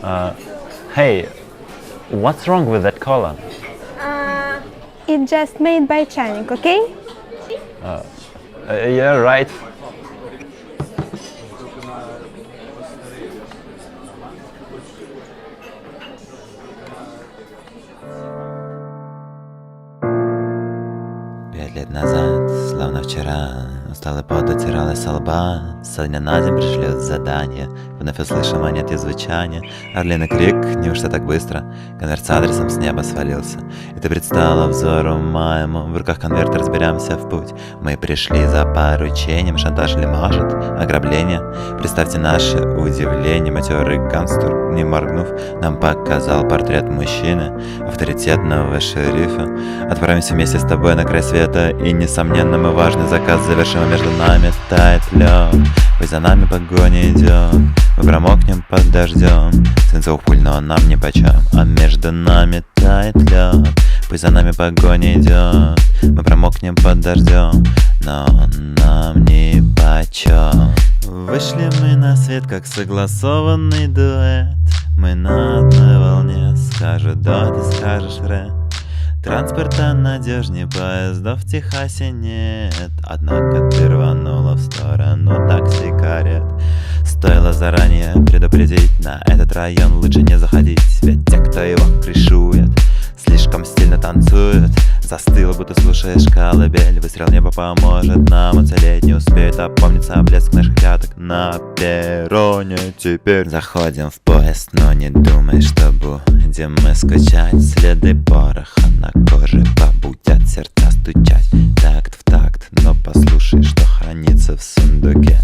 Hey, what's wrong with that color? It's just made by ЧАЙНИК, okay? Yeah, right. Пять лет назад, словно вчера, усталый пот дотиралась со лба. Со дня на день пришли задания, вновь услышим монеты звучания. Орлиный крик, неужто так быстро? Конверт с адресом с неба свалился, и ты предстала взору моему. В руках конверт, разберемся в путь. Мы пришли за поручением, шантаж или может ограбление. Представьте наше удивление, матерый гангстер, не моргнув, нам показал портрет мужчины, авторитетного шерифа. Отправимся вместе с тобой на край света, и несомненно мы важный заказ завершим, а между нами тает лед. Пусть за нами погоня идет, мы промокнем под дождем. Свинцовых пуль, но нам нипочем, а между нами тает лед. Пусть за нами погоня идет, мы промокнем под дождем, но нам нипочем. Вышли мы на свет, как согласованный дуэт. Мы на одной волне, скажут да, ты скажешь ре. Транспорта надежнее поездов в Техасе нет. Однако ты рванула в сторону такси карет. Стоило заранее предупредить, на этот район лучше не заходить. Ведь те, кто его крышует, слишком стильно танцует. Застыла, будто слушаешь колыбель. Выстрел в небо поможет нам уцелеть. Не успеет опомниться блеск наших пяток на перроне. Теперь заходим в поезд, но не думай, что будем мы скучать. Следы пороха на коже побудят сердца стучать. Такт в такт, но послушай, что хранится в сундуке.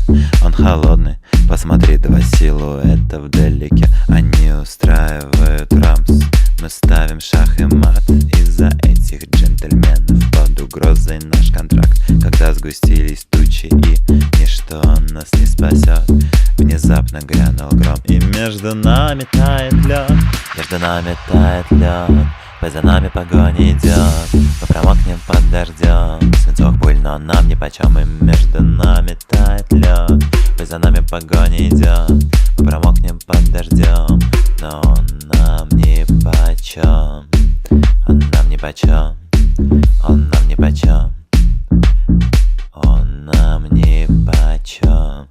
Он холодный, посмотри, два силуэта вдалеке. Они устраивают рамс, мы ставим шах и мат. Из-за этих джентльменов под угрозой наш контракт. Когда сгустились тучи и ничто нас не спасет, внезапно грянул гром, и между нами тает лед. Между нами тает лед, пусть за нами погоня идет. Мы промокнем под дождем, свинцовых пуль, но нам нипочем. И между нами тает лед, пусть за нами погоня идет. Мы промокнем под дождем, но он нам нипочем. Он нам нипочем, он нам нипочем, он нам нипочем.